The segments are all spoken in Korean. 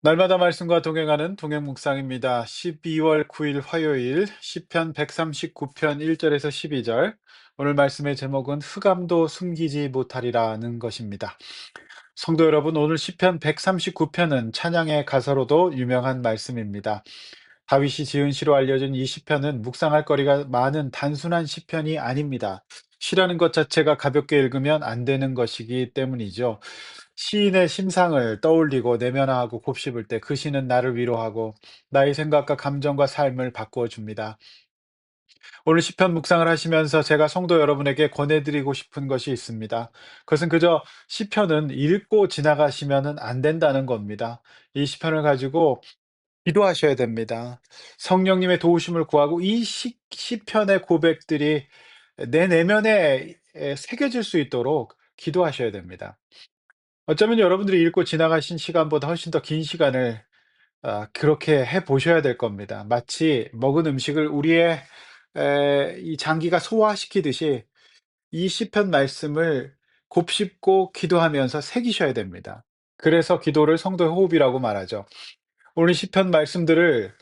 날마다 말씀과 동행하는 동행 묵상입니다. 12월 9일 화요일 시편 139편 1절에서 12절. 오늘 말씀의 제목은 흑암도 숨기지 못하리라는 것입니다. 성도 여러분, 오늘 시편 139편은 찬양의 가사로도 유명한 말씀입니다. 다윗이 지은 시로 알려진 이 시편은 묵상할 거리가 많은 단순한 시편이 아닙니다. 시라는 것 자체가 가볍게 읽으면 안 되는 것이기 때문이죠. 시인의 심상을 떠올리고 내면화하고 곱씹을 때 그 시는 나를 위로하고 나의 생각과 감정과 삶을 바꾸어 줍니다. 오늘 시편 묵상을 하시면서 제가 성도 여러분에게 권해드리고 싶은 것이 있습니다. 그것은 그저 시편은 읽고 지나가시면은 안 된다는 겁니다. 이 시편을 가지고 기도하셔야 됩니다. 성령님의 도우심을 구하고 이 시편의 고백들이 내 내면에 새겨질 수 있도록 기도하셔야 됩니다. 어쩌면 여러분들이 읽고 지나가신 시간보다 훨씬 더 긴 시간을 그렇게 해 보셔야 될 겁니다. 마치 먹은 음식을 우리의 이 장기가 소화시키듯이 이 시편 말씀을 곱씹고 기도하면서 새기셔야 됩니다. 그래서 기도를 성도의 호흡이라고 말하죠. 오늘 시편 말씀들을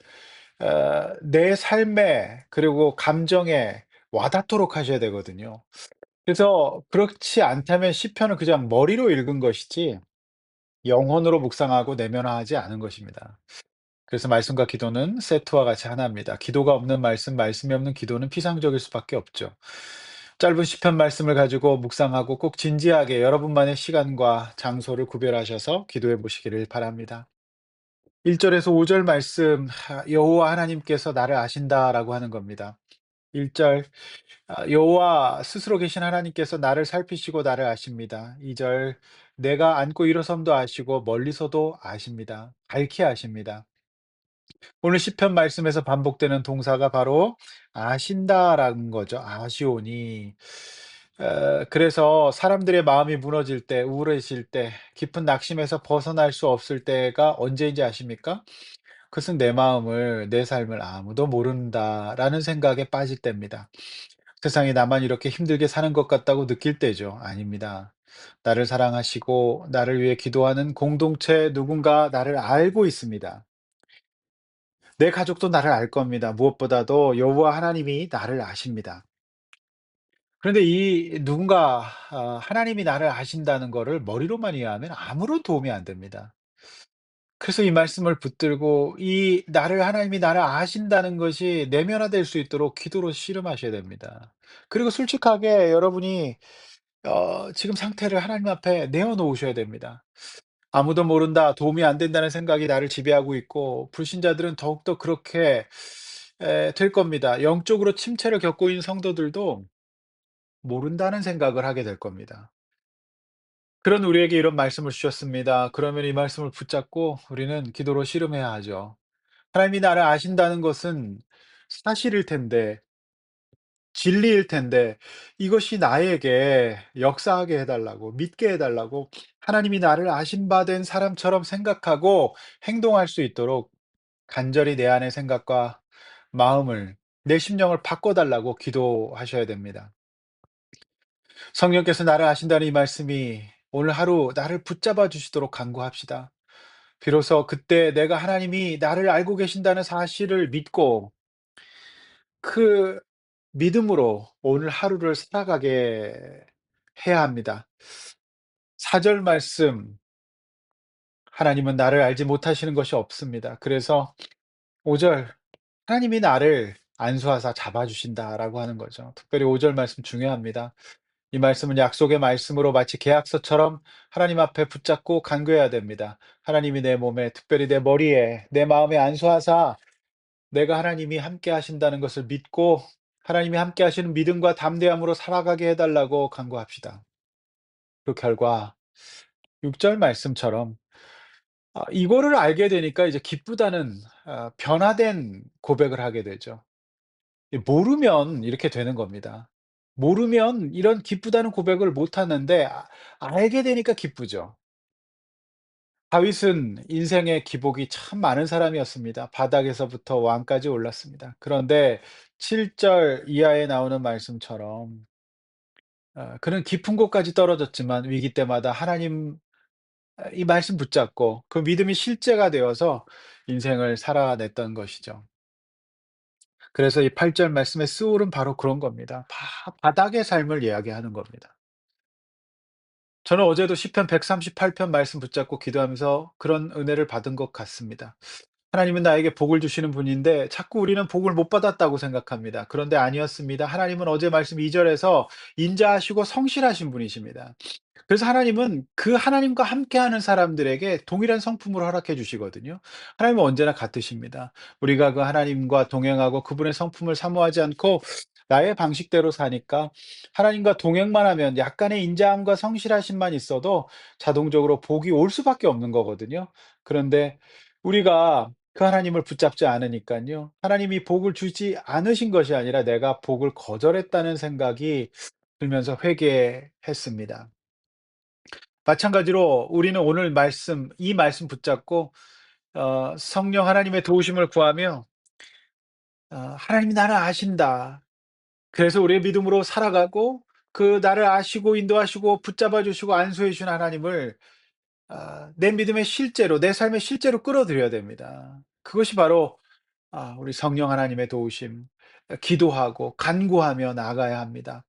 내 삶에 그리고 감정에 와닿도록 하셔야 되거든요. 그래서 그렇지 않다면 시편을 그냥 머리로 읽은 것이지 영혼으로 묵상하고 내면화하지 않은 것입니다. 그래서 말씀과 기도는 세트와 같이 하나입니다. 기도가 없는 말씀, 말씀이 없는 기도는 피상적일 수밖에 없죠. 짧은 시편 말씀을 가지고 묵상하고 꼭 진지하게 여러분만의 시간과 장소를 구별하셔서 기도해 보시기를 바랍니다. 1절에서 5절 말씀, 여호와 하나님께서 나를 아신다라고 하는 겁니다. 1절, 여호와 스스로 계신 하나님께서 나를 살피시고 나를 아십니다. 2절, 내가 앉고 일어섬도 아시고 멀리서도 아십니다. 밝히 아십니다. 오늘 시편 말씀에서 반복되는 동사가 바로 아신다라는 거죠. 아시오니. 그래서 사람들의 마음이 무너질 때, 우울해질 때, 깊은 낙심에서 벗어날 수 없을 때가 언제인지 아십니까? 그것은 내 마음을, 내 삶을 아무도 모른다라는 생각에 빠질 때입니다. 세상에 나만 이렇게 힘들게 사는 것 같다고 느낄 때죠. 아닙니다. 나를 사랑하시고 나를 위해 기도하는 공동체 누군가 나를 알고 있습니다. 내 가족도 나를 알 겁니다. 무엇보다도 여호와 하나님이 나를 아십니다. 그런데 이 누군가 하나님이 나를 아신다는 거를 머리로만 이해하면 아무런 도움이 안 됩니다. 그래서 이 말씀을 붙들고 이 나를 하나님이 나를 아신다는 것이 내면화될 수 있도록 기도로 씨름하셔야 됩니다. 그리고 솔직하게 여러분이 지금 상태를 하나님 앞에 내어 놓으셔야 됩니다. 아무도 모른다, 도움이 안 된다는 생각이 나를 지배하고 있고 불신자들은 더욱더 그렇게 될 겁니다. 영적으로 침체를 겪고 있는 성도들도 모른다는 생각을 하게 될 겁니다. 그런 우리에게 이런 말씀을 주셨습니다. 그러면 이 말씀을 붙잡고 우리는 기도로 씨름해야 하죠. 하나님이 나를 아신다는 것은 사실일 텐데, 진리일 텐데, 이것이 나에게 역사하게 해달라고, 믿게 해달라고, 하나님이 나를 아신 바 된 사람처럼 생각하고 행동할 수 있도록 간절히 내 안의 생각과 마음을, 내 심령을 바꿔달라고 기도하셔야 됩니다. 성령께서 나를 아신다는 이 말씀이 오늘 하루 나를 붙잡아 주시도록 간구합시다. 비로소 그때 내가 하나님이 나를 알고 계신다는 사실을 믿고 그 믿음으로 오늘 하루를 살아가게 해야 합니다. 4절 말씀, 하나님은 나를 알지 못하시는 것이 없습니다. 그래서 5절, 하나님이 나를 안수하사 잡아주신다라고 하는 거죠. 특별히 5절 말씀 중요합니다. 이 말씀은 약속의 말씀으로 마치 계약서처럼 하나님 앞에 붙잡고 간구해야 됩니다. 하나님이 내 몸에, 특별히 내 머리에, 내 마음에 안수하사 내가 하나님이 함께 하신다는 것을 믿고 하나님이 함께 하시는 믿음과 담대함으로 살아가게 해달라고 간구합시다. 그 결과 6절 말씀처럼 이거를 알게 되니까 이제 기쁘다는 변화된 고백을 하게 되죠. 모르면 이렇게 되는 겁니다. 모르면 이런 기쁘다는 고백을 못 하는데 알게 되니까 기쁘죠. 다윗은 인생의 기복이 참 많은 사람이었습니다. 바닥에서부터 왕까지 올랐습니다. 그런데 7절 이하에 나오는 말씀처럼 그는 깊은 곳까지 떨어졌지만 위기 때마다 하나님 이 말씀 붙잡고 그 믿음이 실제가 되어서 인생을 살아냈던 것이죠. 그래서 이 8절 말씀의 스올은 바로 그런 겁니다. 바닥의 삶을 이야기하는 겁니다. 저는 어제도 시편 138편 말씀 붙잡고 기도하면서 그런 은혜를 받은 것 같습니다. 하나님은 나에게 복을 주시는 분인데 자꾸 우리는 복을 못 받았다고 생각합니다. 그런데 아니었습니다. 하나님은 어제 말씀 2 절에서 인자하시고 성실하신 분이십니다. 그래서 하나님은 그 하나님과 함께하는 사람들에게 동일한 성품을 허락해 주시거든요. 하나님은 언제나 같으십니다. 우리가 그 하나님과 동행하고 그분의 성품을 사모하지 않고 나의 방식대로 사니까 하나님과 동행만 하면 약간의 인자함과 성실하심만 있어도 자동적으로 복이 올 수밖에 없는 거거든요. 그런데 우리가 그 하나님을 붙잡지 않으니깐요. 하나님이 복을 주지 않으신 것이 아니라 내가 복을 거절했다는 생각이 들면서 회개했습니다. 마찬가지로 우리는 오늘 말씀 이 말씀 붙잡고 성령 하나님의 도우심을 구하며 '하나님이 나를 아신다.' 그래서 우리의 믿음으로 살아가고 그 나를 아시고 인도하시고 붙잡아 주시고 안수해 주신 하나님을 내 믿음의 실제로 내 삶의 실제로 끌어들여야 됩니다. 그것이 바로 우리 성령 하나님의 도우심, 기도하고 간구하며 나아가야 합니다.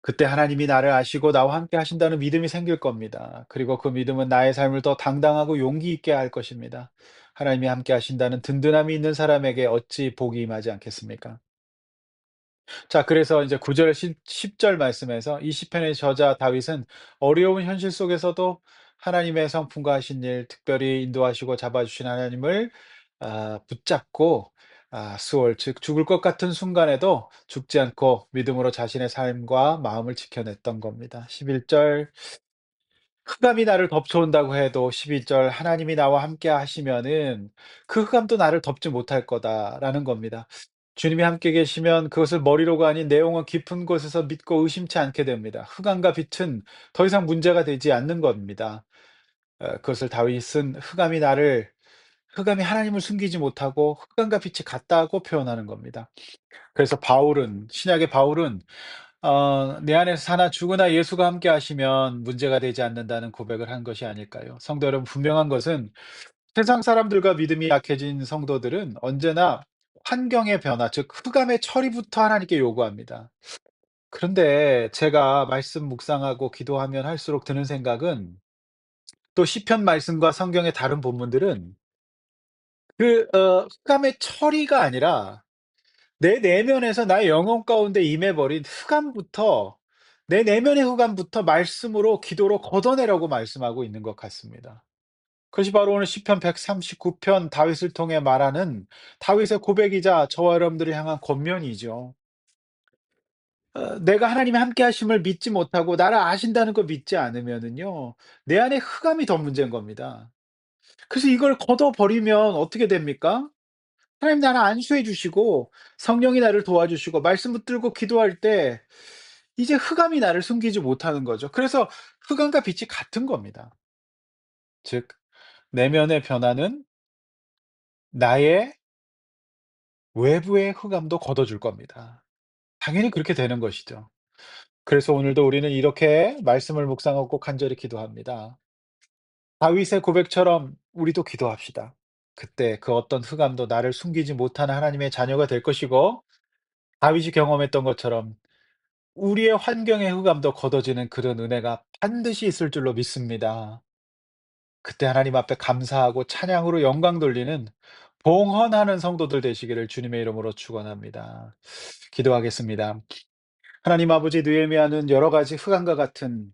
그때 하나님이 나를 아시고 나와 함께 하신다는 믿음이 생길 겁니다. 그리고 그 믿음은 나의 삶을 더 당당하고 용기 있게 할 것입니다. 하나님이 함께 하신다는 든든함이 있는 사람에게 어찌 복이 임하지 않겠습니까? 자, 그래서 이제 9절 10절 말씀에서 이 시편의 저자 다윗은 어려운 현실 속에서도 하나님의 성품과 하신 일, 특별히 인도하시고 잡아주신 하나님을 붙잡고 수월 즉 죽을 것 같은 순간에도 죽지 않고 믿음으로 자신의 삶과 마음을 지켜냈던 겁니다. 11절 흑암이 나를 덮쳐온다고 해도 12절 하나님이 나와 함께 하시면은 그 흑암도 나를 덮지 못할 거다라는 겁니다. 주님이 함께 계시면 그것을 머리로가 아닌 내용은 깊은 곳에서 믿고 의심치 않게 됩니다. 흑암과 빛은 더 이상 문제가 되지 않는 겁니다. 그것을 다윗은 흑암이 하나님을 숨기지 못하고 흑암과 빛이 같다고 표현하는 겁니다. 그래서 신약의 바울은 내 안에서 사나 죽으나 예수가 함께 하시면 문제가 되지 않는다는 고백을 한 것이 아닐까요? 성도 여러분, 분명한 것은 세상 사람들과 믿음이 약해진 성도들은 언제나 환경의 변화, 즉 흑암의 처리부터 하나님께 요구합니다. 그런데 제가 말씀 묵상하고 기도하면 할수록 드는 생각은 또 시편 말씀과 성경의 다른 본문들은 흑암의 처리가 아니라 내 내면에서 나의 영혼 가운데 임해 버린 흑암부터 내 내면의 흑암부터 말씀으로 기도로 걷어내라고 말씀하고 있는 것 같습니다. 그것이 바로 오늘 시편 139편 다윗을 통해 말하는 다윗의 고백이자 저와 여러분들을 향한 권면이죠. 내가 하나님이 함께 하심을 믿지 못하고 나를 아신다는 걸 믿지 않으면은요, 내 안에 흑암이 더 문제인 겁니다. 그래서 이걸 걷어버리면 어떻게 됩니까? 하나님 나를 안수해 주시고 성령이 나를 도와주시고 말씀 붙들고 기도할 때 이제 흑암이 나를 숨기지 못하는 거죠. 그래서 흑암과 빛이 같은 겁니다. 즉 내면의 변화는 나의 외부의 흑암도 걷어줄 겁니다. 당연히 그렇게 되는 것이죠. 그래서 오늘도 우리는 이렇게 말씀을 묵상하고 간절히 기도합니다. 다윗의 고백처럼 우리도 기도합시다. 그때 그 어떤 흑암도 나를 숨기지 못하는 하나님의 자녀가 될 것이고 다윗이 경험했던 것처럼 우리의 환경의 흑암도 걷어지는 그런 은혜가 반드시 있을 줄로 믿습니다. 그때 하나님 앞에 감사하고 찬양으로 영광 돌리는 봉헌하는 성도들 되시기를 주님의 이름으로 축원합니다. 기도하겠습니다. 하나님 아버지, 느헤미야는 여러 가지 흑암과 같은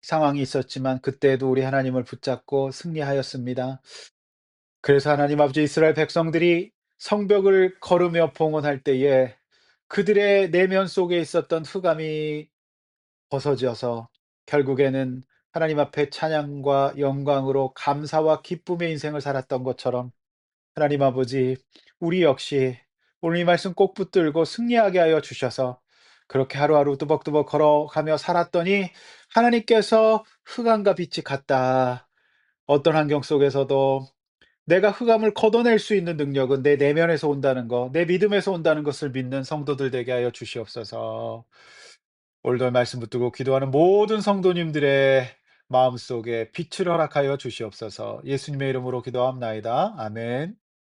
상황이 있었지만 그때에도 우리 하나님을 붙잡고 승리하였습니다. 그래서 하나님 아버지, 이스라엘 백성들이 성벽을 걸으며 봉헌할 때에 그들의 내면 속에 있었던 흑암이 벗어져서 결국에는 하나님 앞에 찬양과 영광으로 감사와 기쁨의 인생을 살았던 것처럼 하나님 아버지, 우리 역시 오늘 이 말씀 꼭 붙들고 승리하게 하여 주셔서 그렇게 하루하루 뚜벅뚜벅 걸어가며 살았더니 하나님께서 흑암과 빛이 같다. 어떤 환경 속에서도 내가 흑암을 걷어낼 수 있는 능력은 내 내면에서 온다는 것, 내 믿음에서 온다는 것을 믿는 성도들 되게 하여 주시옵소서. 오늘도 말씀 붙들고 기도하는 모든 성도님들의 마음속에 빛을 허락하여 주시옵소서. 예수님의 이름으로 기도합나이다. 아멘.